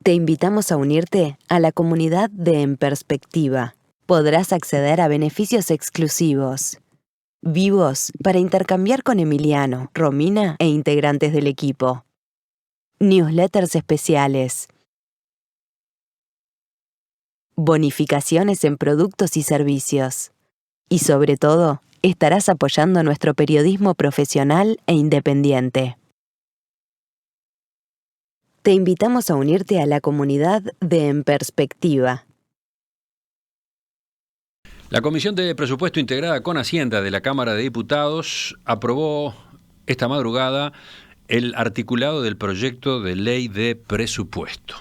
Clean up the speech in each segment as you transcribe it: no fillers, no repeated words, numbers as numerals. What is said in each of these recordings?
Te invitamos a unirte a la comunidad de En Perspectiva. Podrás acceder a beneficios exclusivos, vivos para intercambiar con Emiliano, Romina e integrantes del equipo. Newsletters especiales. Bonificaciones en productos y servicios. Y sobre todo, estarás apoyando nuestro periodismo profesional e independiente. Te invitamos a unirte a la comunidad de En Perspectiva. La Comisión de Presupuesto integrada con Hacienda de la Cámara de Diputados aprobó esta madrugada el articulado del proyecto de ley de presupuesto.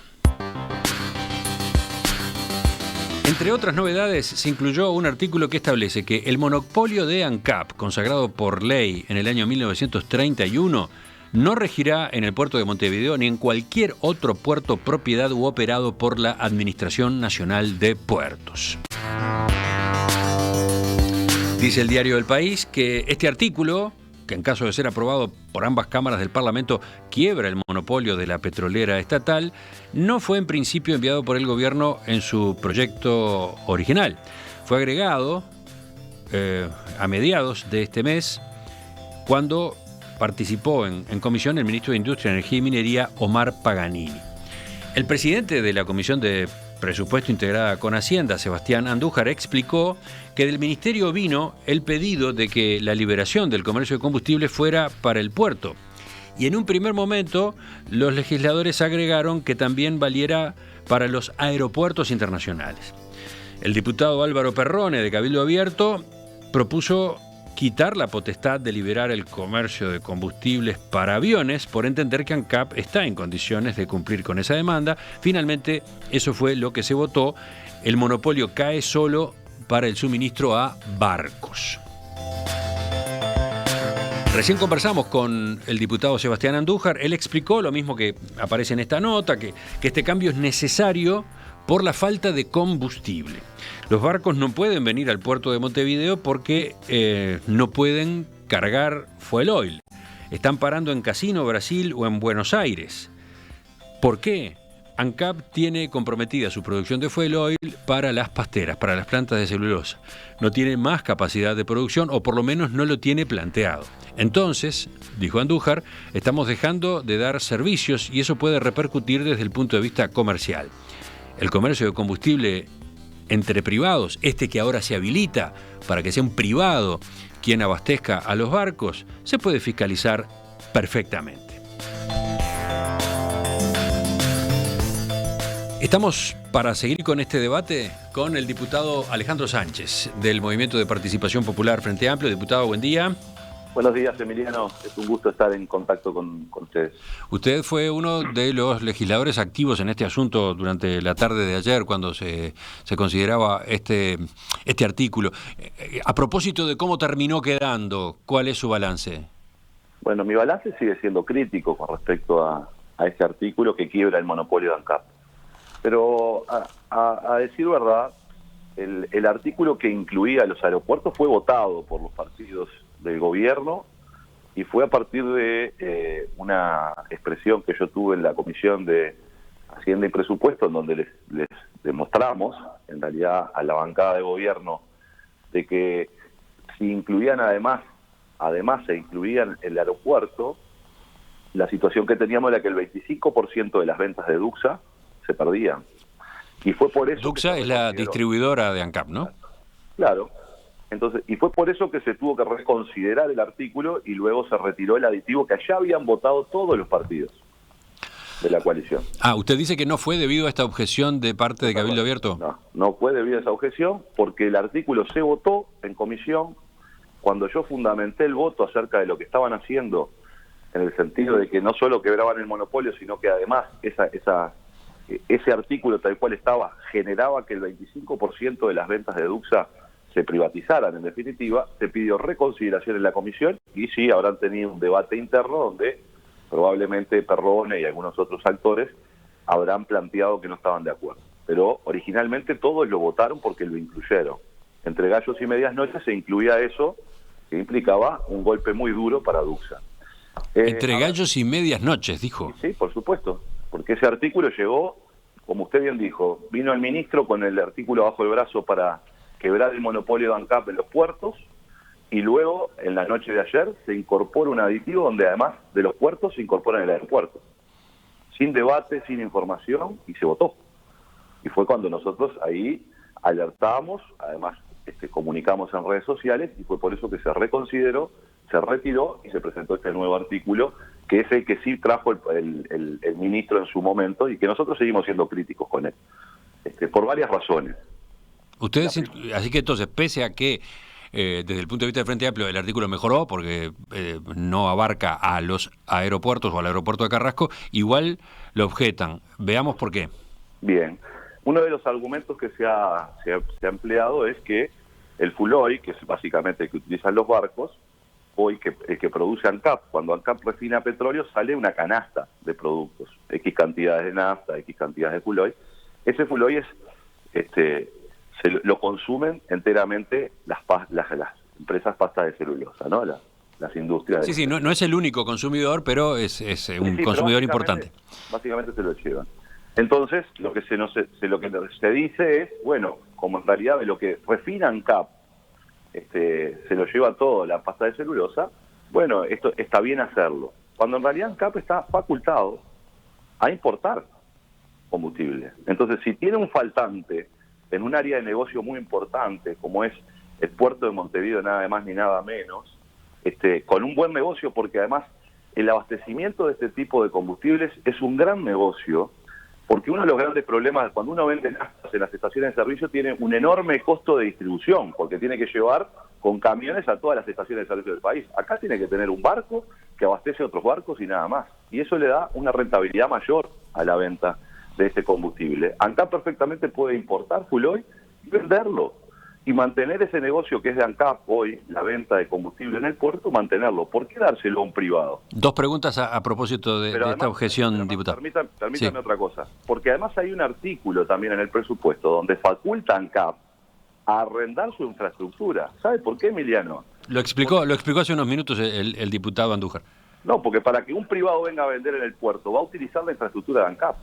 Entre otras novedades, se incluyó un artículo que establece que el monopolio de ANCAP, consagrado por ley en el año 1931, no regirá en el puerto de Montevideo ni en cualquier otro puerto propiedad u operado por la Administración Nacional de Puertos. Dice el diario El País que este artículo, que en caso de ser aprobado por ambas cámaras del Parlamento quiebra el monopolio de la petrolera estatal, no fue en principio enviado por el gobierno en su proyecto original. Fue agregado a mediados de este mes, cuando participó en comisión el ministro de Industria, Energía y Minería, Omar Paganini. El presidente de la Comisión de Presupuesto integrada con Hacienda, Sebastián Andújar, explicó que del Ministerio vino el pedido de que la liberación del comercio de combustible fuera para el puerto. Y en un primer momento, los legisladores agregaron que también valiera para los aeropuertos internacionales. El diputado Álvaro Perrone, de Cabildo Abierto, propuso quitar la potestad de liberar el comercio de combustibles para aviones por entender que ANCAP está en condiciones de cumplir con esa demanda. Finalmente, eso fue lo que se votó. El monopolio cae solo para el suministro a barcos. Recién conversamos con el diputado Sebastián Andújar. Él explicó lo mismo que aparece en esta nota, que este cambio es necesario por la falta de combustible. Los barcos no pueden venir al puerto de Montevideo porque no pueden cargar fuel oil. Están parando en Casino, Brasil o en Buenos Aires. ¿Por qué? ANCAP tiene comprometida su producción de fuel oil para las pasteras, para las plantas de celulosa. No tiene más capacidad de producción, o por lo menos no lo tiene planteado. Entonces, dijo Andújar, estamos dejando de dar servicios y eso puede repercutir desde el punto de vista comercial. El comercio de combustible entre privados, que ahora se habilita para que sea un privado quien abastezca a los barcos, se puede fiscalizar perfectamente. Estamos para seguir con este debate con el diputado Alejandro Sánchez, del Movimiento de Participación Popular Frente Amplio. Diputado, buen día. Buenos días, Emiliano. Es un gusto estar en contacto con ustedes. Usted fue uno de los legisladores activos en este asunto durante la tarde de ayer, cuando se consideraba este artículo. A propósito de cómo terminó quedando, ¿cuál es su balance? Bueno, mi balance sigue siendo crítico con respecto a este artículo que quiebra el monopolio de ANCAP. Pero, a decir verdad, el artículo que incluía los aeropuertos fue votado por los partidos del gobierno y fue a partir de una expresión que yo tuve en la Comisión de Hacienda y Presupuesto, en donde les demostramos, en realidad a la bancada de gobierno, de que si incluían además se incluían el aeropuerto, la situación que teníamos era que el 25% de las ventas de Duxa se perdían. Y fue por eso Duxa es la distribuidora de ANCAP, ¿no? Claro. Entonces, y fue por eso que se tuvo que reconsiderar el artículo y luego se retiró el aditivo que ya habían votado todos los partidos de la coalición. ¿Usted dice que no fue debido a esta objeción de parte de Cabildo Abierto? No fue debido a esa objeción porque el artículo se votó en comisión. Cuando yo fundamenté el voto acerca de lo que estaban haciendo, en el sentido de que no solo quebraban el monopolio, sino que además ese artículo tal cual estaba generaba que el 25% de las ventas de Duxa se privatizaran. En definitiva, se pidió reconsideración en la comisión y sí habrán tenido un debate interno donde probablemente Perrone y algunos otros actores habrán planteado que no estaban de acuerdo. Pero originalmente todos lo votaron porque lo incluyeron. Entre gallos y medias noches se incluía eso, que implicaba un golpe muy duro para Duxa. Entre gallos y medias noches, dijo. Sí, por supuesto, porque ese artículo llegó como usted bien dijo, vino el ministro con el artículo bajo el brazo para quebrar el monopolio de ANCAP en los puertos, y luego, en la noche de ayer, se incorpora un aditivo donde además de los puertos se incorpora en el aeropuerto. Sin debate, sin información, y se votó. Y fue cuando nosotros ahí alertamos, además comunicamos en redes sociales, y fue por eso que se reconsideró, se retiró y se presentó este nuevo artículo, que es el que sí trajo el ministro en su momento, y que nosotros seguimos siendo críticos con él, por varias razones. Ustedes, así que entonces, pese a que desde el punto de vista del Frente Amplio el artículo mejoró porque no abarca a los aeropuertos o al aeropuerto de Carrasco, igual lo objetan. Veamos por qué. Bien. Uno de los argumentos que se ha empleado es que el fuel oil, que es básicamente el que utilizan los barcos, hoy el que produce ANCAP, cuando ANCAP refina petróleo sale una canasta de productos, X cantidades de nafta, X cantidades de fuel oil. Ese fuel oil lo consumen enteramente las empresas pastas de celulosa, ¿no? Las industrias. Sí, no es el único consumidor, pero es un consumidor importante. Básicamente se lo llevan. Entonces, lo que se dice es, bueno, como en realidad de lo que refina ANCAP se lo lleva todo la pasta de celulosa, bueno, esto está bien hacerlo. Cuando en realidad ANCAP está facultado a importar combustible. Entonces, si tiene un faltante en un área de negocio muy importante, como es el puerto de Montevideo, nada más ni nada menos, con un buen negocio, porque además el abastecimiento de este tipo de combustibles es un gran negocio, porque uno de los grandes problemas cuando uno vende naftas en las estaciones de servicio tiene un enorme costo de distribución, porque tiene que llevar con camiones a todas las estaciones de servicio del país. Acá tiene que tener un barco que abastece a otros barcos y nada más. Y eso le da una rentabilidad mayor a la venta de este combustible. ANCAP perfectamente puede importar fuel oil y venderlo. Y mantener ese negocio que es de ANCAP hoy, la venta de combustible en el puerto, mantenerlo. ¿Por qué dárselo a un privado? Dos preguntas a propósito de esta objeción, diputado. Permítame sí. Otra cosa. Porque además hay un artículo también en el presupuesto donde faculta a ANCAP a arrendar su infraestructura. ¿Sabe por qué, Emiliano? Lo explicó hace unos minutos el diputado Andújar. No, porque para que un privado venga a vender en el puerto va a utilizar la infraestructura de ANCAP.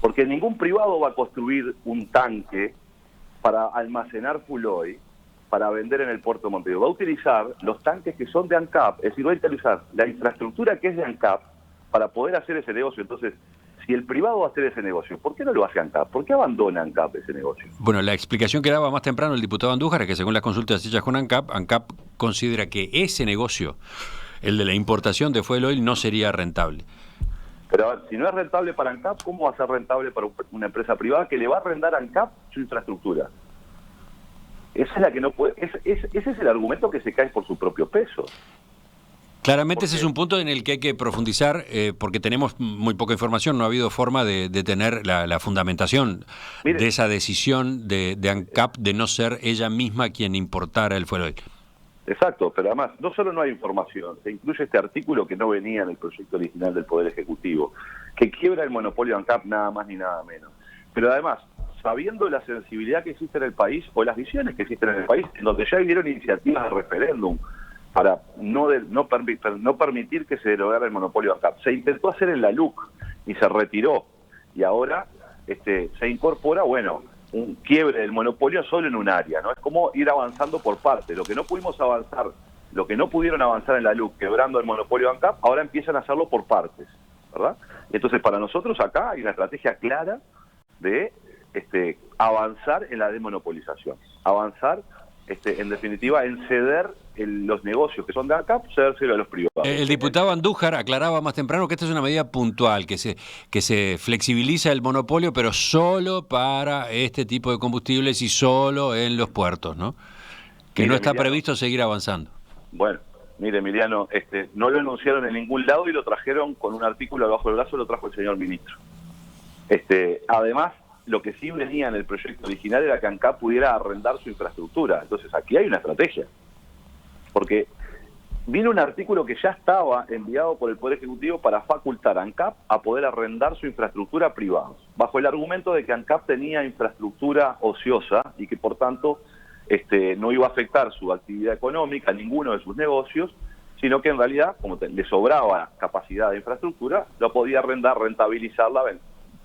Porque ningún privado va a construir un tanque para almacenar fuel oil para vender en el puerto de Montevideo. Va a utilizar los tanques que son de ANCAP, es decir, va a utilizar la infraestructura que es de ANCAP para poder hacer ese negocio. Entonces, si el privado va a hacer ese negocio, ¿por qué no lo hace ANCAP? ¿Por qué abandona ANCAP ese negocio? Bueno, la explicación que daba más temprano el diputado Andújar es que según las consultas hechas con ANCAP considera que ese negocio, el de la importación de fuel oil, no sería rentable. Pero a ver, si no es rentable para ANCAP, ¿cómo va a ser rentable para una empresa privada que le va a arrendar a ANCAP su infraestructura? Esa es la que no puede. Ese es el argumento que se cae por su propio peso. Claramente ese es un punto en el que hay que profundizar porque tenemos muy poca información, no ha habido forma de tener la fundamentación de esa decisión de ANCAP de no ser ella misma quien importara el fuel oil. Exacto, pero además no solo no hay información, se incluye este artículo que no venía en el proyecto original del Poder Ejecutivo, que quiebra el monopolio ANCAP nada más ni nada menos. Pero además, sabiendo la sensibilidad que existe en el país, o las visiones que existen en el país, en donde ya hubieron iniciativas de referéndum para no permitir que se derogara el monopolio ANCAP, se intentó hacer en la LUC y se retiró, y ahora se incorpora, bueno, un quiebre del monopolio solo en un área, ¿no? Es como ir avanzando por partes. Lo que no pudieron avanzar en la LUC, quebrando el monopolio ANCAP, ahora empiezan a hacerlo por partes, ¿verdad? Entonces, para nosotros acá hay una estrategia clara de avanzar en la desmonopolización, avanzar, en definitiva, en ceder los negocios que son de ANCAP, cedérselo a los privados. El diputado Andújar aclaraba más temprano que esta es una medida puntual, que se flexibiliza el monopolio, pero solo para este tipo de combustibles y solo en los puertos, ¿no? Que mire, no está previsto seguir avanzando. Bueno, mire, Emiliano, no lo anunciaron en ningún lado y lo trajeron con un artículo bajo el brazo, lo trajo el señor ministro. Además, lo que sí venía en el proyecto original era que ANCAP pudiera arrendar su infraestructura. Entonces aquí hay una estrategia. Porque vino un artículo que ya estaba enviado por el Poder Ejecutivo para facultar a ANCAP a poder arrendar su infraestructura a privados, bajo el argumento de que ANCAP tenía infraestructura ociosa y que por tanto no iba a afectar su actividad económica, ninguno de sus negocios, sino que en realidad, como le sobraba capacidad de infraestructura, lo podía arrendar, rentabilizarla,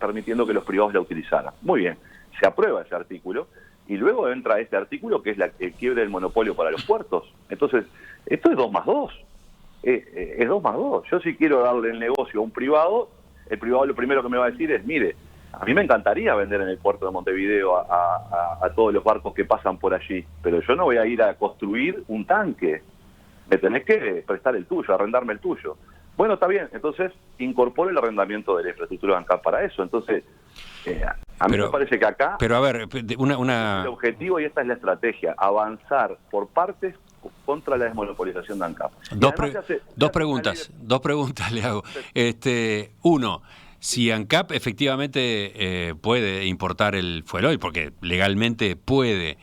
permitiendo que los privados la utilizaran. Muy bien, se aprueba ese artículo y luego entra este artículo que es el quiebre del monopolio para los puertos. Entonces, esto es 2 más 2. Es 2 más 2. Yo si quiero darle el negocio a un privado, el privado lo primero que me va a decir es, mire, a mí me encantaría vender en el puerto de Montevideo a todos los barcos que pasan por allí, pero yo no voy a ir a construir un tanque. Me tenés que prestar el tuyo, arrendarme el tuyo. Bueno, está bien, entonces incorpore el arrendamiento de la infraestructura bancaria para eso. Entonces, a mí me parece que acá pero a ver, el objetivo, y esta es la estrategia, avanzar por partes contra la desmonopolización de ANCAP. Dos preguntas le hago. Uno, si ANCAP efectivamente puede importar el fuel oil, porque legalmente puede,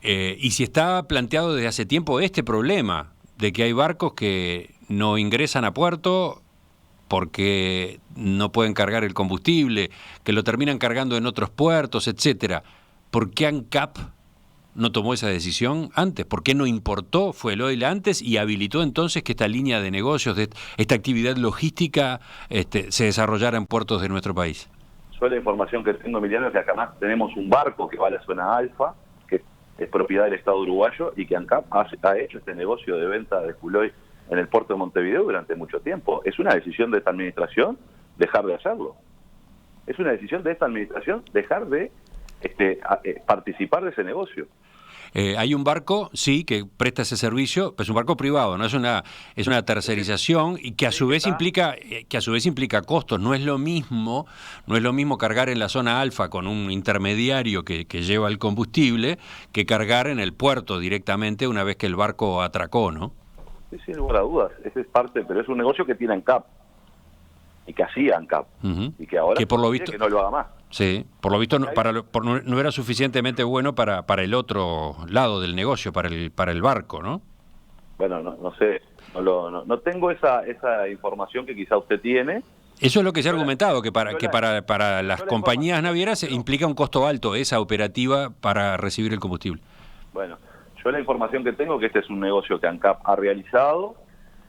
y si está planteado desde hace tiempo este problema de que hay barcos que no ingresan a puerto porque no pueden cargar el combustible, que lo terminan cargando en otros puertos, etcétera. ¿Por qué ANCAP no tomó esa decisión antes? ¿Por qué no importó fuel oil antes y habilitó entonces que esta línea de negocios, de esta actividad logística, se desarrollara en puertos de nuestro país? Yo la información que tengo, Emiliano, es que acá más tenemos un barco que va a la zona Alfa, que es propiedad del Estado uruguayo, y que ANCAP ha hecho este negocio de venta de fuel oil en el puerto de Montevideo durante mucho tiempo. Es una decisión de esta administración dejar de hacerlo. Es una decisión de esta administración dejar de participar de ese negocio. Hay un barco, sí, que presta ese servicio, pero es un barco privado, no es una tercerización, y que a su vez implica costos. No es lo mismo cargar en la zona Alfa con un intermediario que lleva el combustible que cargar en el puerto directamente una vez que el barco atracó, ¿no? Sí, sin lugar a dudas, ese es parte, pero es un negocio que tiene ANCAP y que hacía ANCAP, y que ahora que por lo visto que no lo haga más. Sí, por lo visto no era suficientemente bueno para el otro lado del negocio, para el barco, ¿no? Bueno, no sé, no tengo esa información que quizá usted tiene. Eso es lo que se ha argumentado, que para las compañías navieras implica un costo alto esa operativa para recibir el combustible. Bueno, yo la información que tengo es que este es un negocio que ANCAP ha realizado,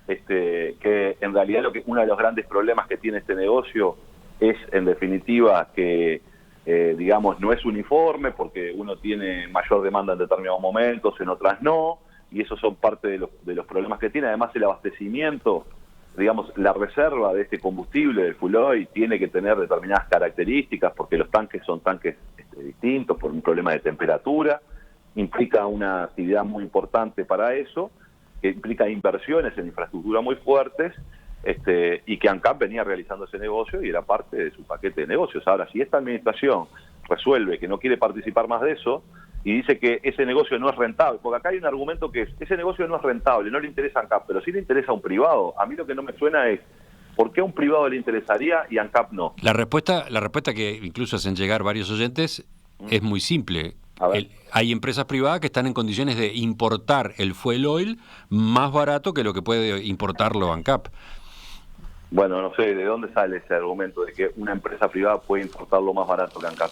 que en realidad uno de los grandes problemas que tiene este negocio es, en definitiva, que digamos no es uniforme, porque uno tiene mayor demanda en determinados momentos, en otras no, y esos son parte de los problemas que tiene. Además, el abastecimiento, digamos, la reserva de este combustible, del fuel oil, tiene que tener determinadas características, porque los tanques son tanques distintos por un problema de temperatura. Implica una actividad muy importante para eso, que implica inversiones en infraestructura muy fuertes, y que ANCAP venía realizando ese negocio y era parte de su paquete de negocios. Ahora, si esta administración resuelve que no quiere participar más de eso y dice que ese negocio no es rentable, porque acá hay un argumento que es, ese negocio no es rentable, no le interesa a ANCAP, pero sí le interesa a un privado. A mí lo que no me suena es, ¿por qué a un privado le interesaría y a ANCAP no? La respuesta que incluso hacen llegar varios oyentes es muy simple. Hay empresas privadas que están en condiciones de importar el fuel oil más barato que lo que puede importarlo ANCAP. Bueno, no sé de dónde sale ese argumento de que una empresa privada puede importarlo más barato que ANCAP.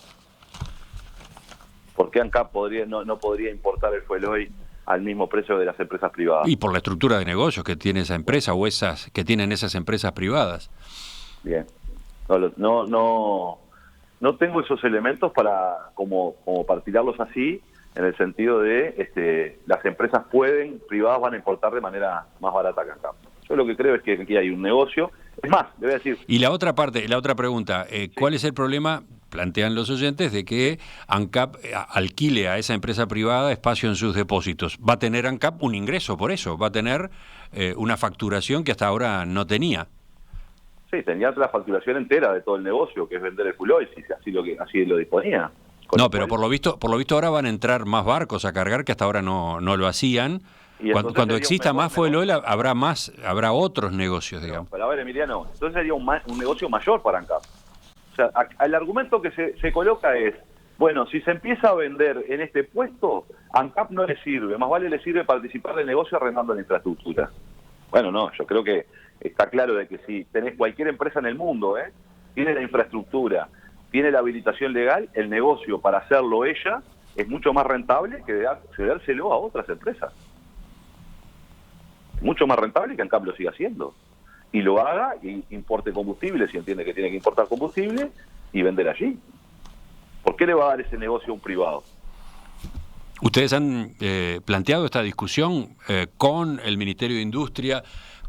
¿Por qué ANCAP no podría importar el fuel oil al mismo precio de las empresas privadas? Y por la estructura de negocios que tiene esa empresa o esas que tienen esas empresas privadas. Bien. No tengo esos elementos como para tirarlos así, en el sentido de las empresas privadas van a importar de manera más barata que ANCAP. Yo lo que creo es que aquí hay un negocio. Es más, le voy a decir... Y la otra pregunta, ¿cuál es el problema, plantean los oyentes, de que ANCAP alquile a esa empresa privada espacio en sus depósitos? Va a tener ANCAP un ingreso por eso, va a tener una facturación que hasta ahora no tenía. Sí, tenía la facturación entera de todo el negocio, que es vender el fuel oil, si así lo disponía. No, pero por lo visto ahora van a entrar más barcos a cargar que hasta ahora no lo hacían. Cuando exista más fuel oil habrá otros negocios, digamos. Pero a ver, Emiliano, entonces sería un negocio mayor para ANCAP. O sea, el argumento que se coloca es, bueno, si se empieza a vender en este puesto, ANCAP no le sirve, más vale le sirve participar del negocio arrendando la infraestructura. Bueno, no, yo creo que está claro de que si tenés cualquier empresa en el mundo, tiene la infraestructura, tiene la habilitación legal, el negocio para hacerlo ella es mucho más rentable que cedérselo a otras empresas. Mucho más rentable que ANCAP lo siga haciendo. Y lo haga y importe combustible, si entiende que tiene que importar combustible, y vender allí. ¿Por qué le va a dar ese negocio a un privado? ¿Ustedes han planteado esta discusión con el Ministerio de Industria,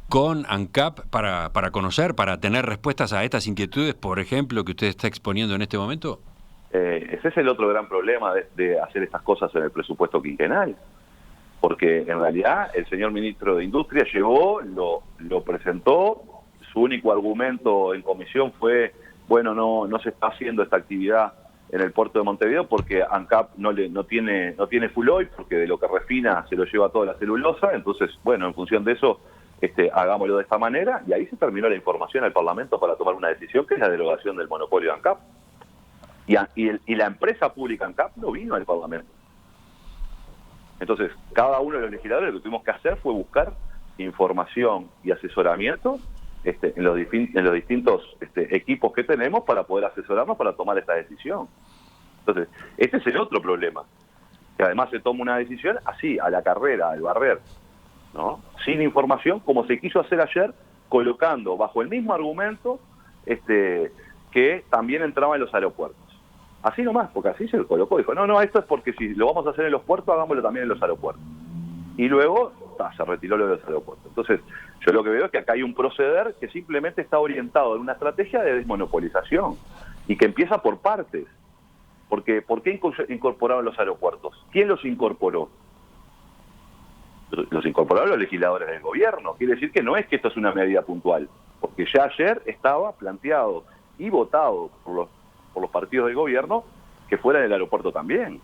con ANCAP, para conocer, para tener respuestas a estas inquietudes, por ejemplo, que usted está exponiendo en este momento? Ese es el otro gran problema de hacer estas cosas en el presupuesto quinquenal. Porque en realidad el señor ministro de Industria llegó, lo presentó, su único argumento en comisión fue, bueno, no se está haciendo esta actividad en el puerto de Montevideo porque ANCAP no tiene full oil, porque de lo que refina se lo lleva toda la celulosa, entonces, bueno, en función de eso, hagámoslo de esta manera, y ahí se terminó la información al Parlamento para tomar una decisión que es la derogación del monopolio de ANCAP. Y la empresa pública ANCAP no vino al Parlamento. Entonces, cada uno de los legisladores lo que tuvimos que hacer fue buscar información y asesoramiento en los distintos equipos que tenemos para poder asesorarnos para tomar esta decisión. Entonces, este es el otro problema, que además se toma una decisión así, a la carrera, al barrer, ¿no? Sin información, como se quiso hacer ayer, colocando bajo el mismo argumento que también entraba en los aeropuertos. Así nomás, porque así se lo colocó. Dijo, no, esto es porque si lo vamos a hacer en los puertos, hagámoslo también en los aeropuertos. Y luego se retiró lo de los aeropuertos. Entonces, yo lo que veo es que acá hay un proceder que simplemente está orientado en una estrategia de desmonopolización y que empieza por partes. Porque, ¿por qué incorporaron los aeropuertos? ¿Quién los incorporó? Los incorporaron los legisladores del gobierno. Quiere decir que no es que esto es una medida puntual, porque ya ayer estaba planteado y votado por los partidos del gobierno que fuera en el aeropuerto también.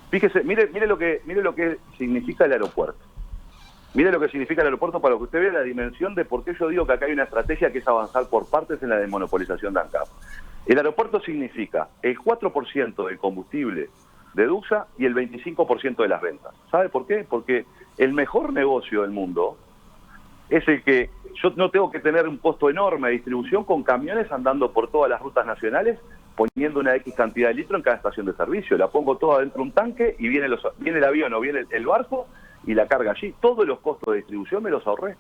Fíjese, mire lo que significa el aeropuerto. Mire lo que significa el aeropuerto para que usted vea la dimensión de por qué yo digo que acá hay una estrategia que es avanzar por partes en la desmonopolización de ANCAP. El aeropuerto significa el 4% del combustible de Duxa y el 25% de las ventas. ¿Sabe por qué? Porque el mejor negocio del mundo es el que yo no tengo que tener un costo enorme de distribución con camiones andando por todas las rutas nacionales poniendo una X cantidad de litros en cada estación de servicio. La pongo toda dentro de un tanque y viene el avión o viene el barco y la carga allí. Todos los costos de distribución me los ahorré.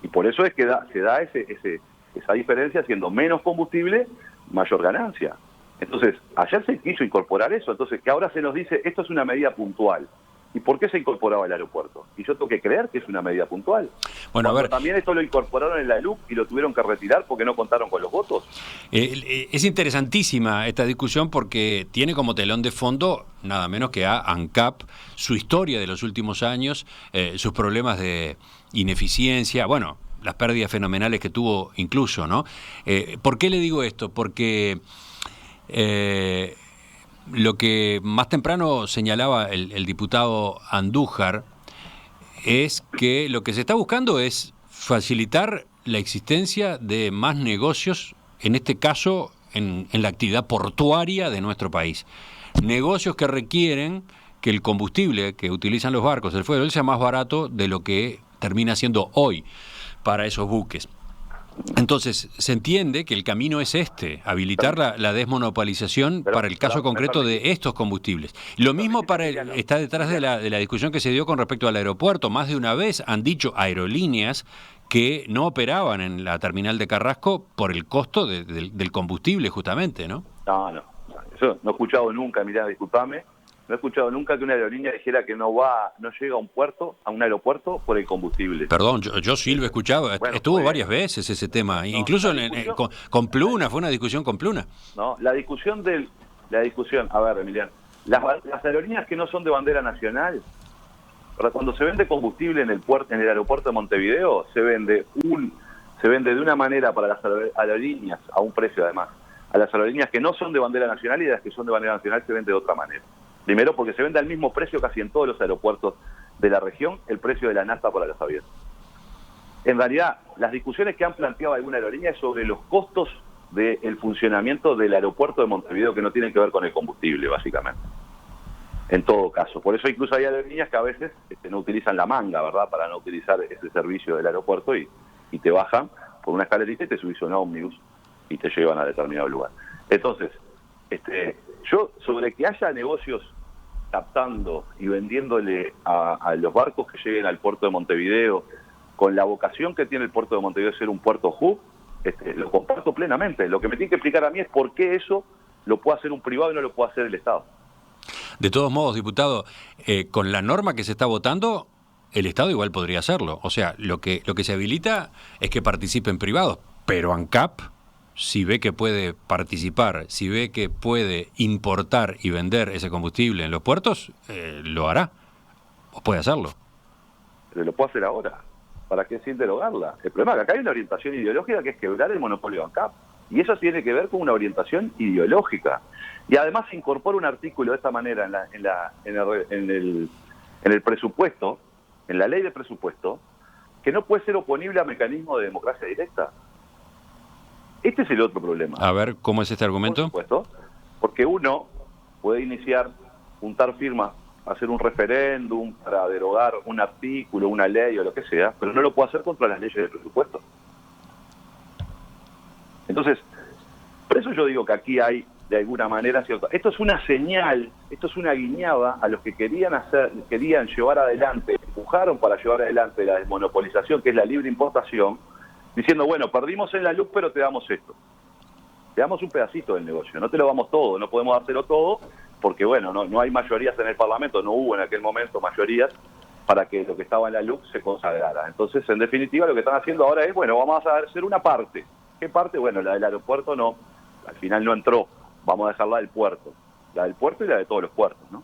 Y por eso es que se da esa diferencia, siendo menos combustible, mayor ganancia. Entonces, ayer se quiso incorporar eso, entonces que ahora se nos dice, esto es una medida puntual. ¿Y por qué se incorporaba el aeropuerto? Y yo tengo que creer que es una medida puntual. Bueno, a ver, también esto lo incorporaron en la LUC y lo tuvieron que retirar porque no contaron con los votos. Es interesantísima esta discusión porque tiene como telón de fondo nada menos que a ANCAP, su historia de los últimos años, sus problemas de ineficiencia, bueno, las pérdidas fenomenales que tuvo incluso, ¿no? ¿Por qué le digo esto? Porque lo que más temprano señalaba el diputado Andújar es que lo que se está buscando es facilitar la existencia de más negocios, en este caso en la actividad portuaria de nuestro país. Negocios que requieren que el combustible que utilizan los barcos, el fuel, sea más barato de lo que termina siendo hoy para esos buques. Entonces, se entiende que el camino es habilitar la desmonopolización para el caso concreto de estos combustibles. Lo mismo está detrás de la discusión que se dio con respecto al aeropuerto. Más de una vez han dicho aerolíneas que no operaban en la terminal de Carrasco por el costo del combustible, justamente, ¿no? No. Eso no he escuchado nunca, mirá, disculpame. No he escuchado nunca que una aerolínea dijera que no llega a un aeropuerto por el combustible. Perdón, yo sí lo he escuchado. Bueno, estuvo varias veces ese tema. No, incluso con Pluna, fue una discusión con Pluna. No, la discusión, a ver, Emiliano, las aerolíneas que no son de bandera nacional, cuando se vende combustible en el aeropuerto de Montevideo, se vende de una manera para las aerolíneas, a un precio además. A las aerolíneas que no son de bandera nacional y las que son de bandera nacional se vende de otra manera. Primero porque se vende al mismo precio casi en todos los aeropuertos de la región, el precio de la nafta para los aviones. En realidad, las discusiones que han planteado alguna aerolínea es sobre los costos del funcionamiento del aeropuerto de Montevideo que no tienen que ver con el combustible, básicamente. En todo caso. Por eso incluso hay aerolíneas que a veces no utilizan la manga, ¿verdad?, para no utilizar ese servicio del aeropuerto y te bajan por una escalerita y te subís a un ómnibus y te llevan a determinado lugar. Entonces, yo sobre que haya negocios captando y vendiéndole a los barcos que lleguen al puerto de Montevideo, con la vocación que tiene el puerto de Montevideo de ser un puerto hub, lo comparto plenamente. Lo que me tiene que explicar a mí es por qué eso lo puede hacer un privado y no lo puede hacer el Estado. De todos modos, diputado, con la norma que se está votando, el Estado igual podría hacerlo. O sea, lo que se habilita es que participen privados, pero ANCAP, si ve que puede participar, si ve que puede importar y vender ese combustible en los puertos, lo hará, o puede hacerlo. Pero lo puede hacer ahora. ¿Para qué sin derogarla? El problema es que acá hay una orientación ideológica que es quebrar el monopolio de ANCAP. Y eso tiene que ver con una orientación ideológica. Y además se incorpora un artículo de esta manera en el presupuesto, en la ley de presupuesto, que no puede ser oponible a mecanismos de democracia directa. Este es el otro problema. A ver, ¿cómo es este argumento? Por supuesto, porque uno puede iniciar, juntar firmas, hacer un referéndum para derogar un artículo, una ley o lo que sea, pero no lo puede hacer contra las leyes de presupuesto. Entonces, por eso yo digo que aquí hay, de alguna manera, cierto. Esto es una señal, esto es una guiñada a los que querían llevar adelante, empujaron para llevar adelante la desmonopolización, que es la libre importación, diciendo, bueno, perdimos en la luz, pero te damos esto. Te damos un pedacito del negocio, no te lo damos todo, no podemos dártelo todo, porque bueno, no hay mayorías en el Parlamento, no hubo en aquel momento mayorías para que lo que estaba en la luz se consagrara. Entonces, en definitiva, lo que están haciendo ahora es, bueno, vamos a hacer una parte. ¿Qué parte? Bueno, la del aeropuerto no, al final no entró, vamos a dejarla del puerto. La del puerto y la de todos los puertos, ¿no?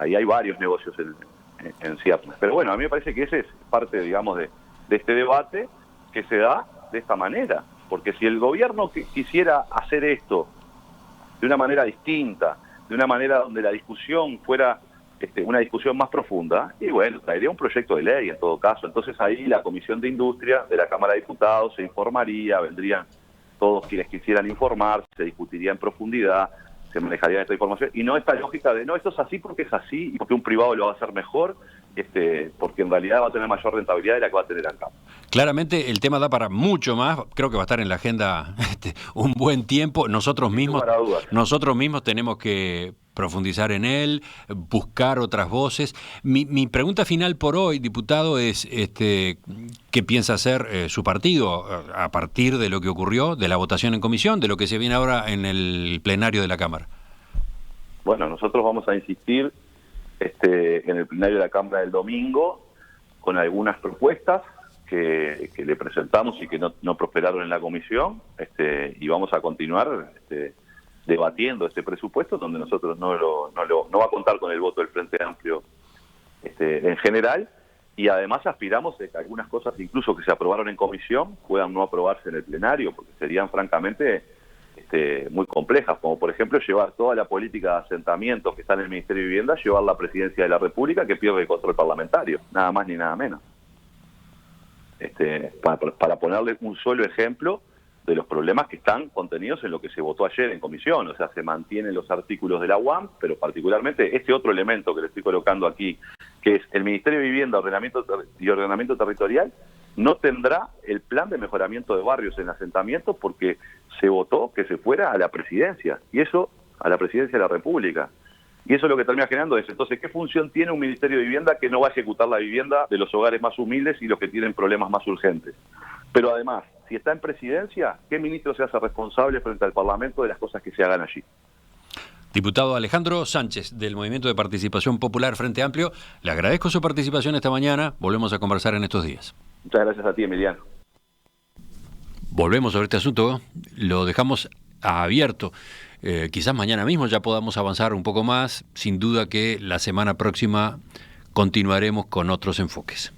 Ahí hay varios negocios en ciernes. Pero bueno, a mí me parece que ese es parte, digamos, de este debate que se da de esta manera. Porque si el gobierno quisiera hacer esto de una manera distinta, de una manera donde la discusión fuera una discusión más profunda, y bueno, traería un proyecto de ley en todo caso. Entonces ahí la Comisión de Industria de la Cámara de Diputados se informaría, vendrían todos quienes quisieran informar, se discutiría en profundidad, se manejaría esta información, y no esta lógica de, no, esto es así porque es así, y porque un privado lo va a hacer mejor, porque en realidad va a tener mayor rentabilidad de la que va a tener acá. Claramente el tema da para mucho más, creo que va a estar en la agenda un buen tiempo. Nosotros mismos tenemos que profundizar en él, buscar otras voces. Mi pregunta final por hoy, diputado, es ¿qué piensa hacer su partido a partir de lo que ocurrió, de la votación en comisión, de lo que se viene ahora en el plenario de la Cámara? Bueno, nosotros vamos a insistir en el plenario de la Cámara del domingo con algunas propuestas que le presentamos y que no prosperaron en la comisión, y vamos a continuar debatiendo este presupuesto, donde nosotros no va a contar con el voto del Frente Amplio en general, y además aspiramos de que algunas cosas incluso que se aprobaron en comisión puedan no aprobarse en el plenario, porque serían francamente muy complejas, como por ejemplo llevar toda la política de asentamientos que está en el Ministerio de Vivienda, llevar la Presidencia de la República, que pierde el control parlamentario, nada más ni nada menos. Para ponerle un solo ejemplo de los problemas que están contenidos en lo que se votó ayer en comisión. O sea, se mantienen los artículos de la UAM, pero particularmente este otro elemento que le estoy colocando aquí, que es el Ministerio de Vivienda y Ordenamiento Territorial, no tendrá el plan de mejoramiento de barrios en asentamientos porque se votó que se fuera a la presidencia, y eso a la presidencia de la República. Y eso es lo que termina generando es, entonces, ¿qué función tiene un Ministerio de Vivienda que no va a ejecutar la vivienda de los hogares más humildes y los que tienen problemas más urgentes? Pero además, si está en presidencia, ¿qué ministro se hace responsable frente al Parlamento de las cosas que se hagan allí? Diputado Alejandro Sánchez, del Movimiento de Participación Popular Frente Amplio, le agradezco su participación esta mañana. Volvemos a conversar en estos días. Muchas gracias a ti, Emiliano. Volvemos sobre este asunto, lo dejamos abierto. Quizás mañana mismo ya podamos avanzar un poco más. Sin duda que la semana próxima continuaremos con otros enfoques.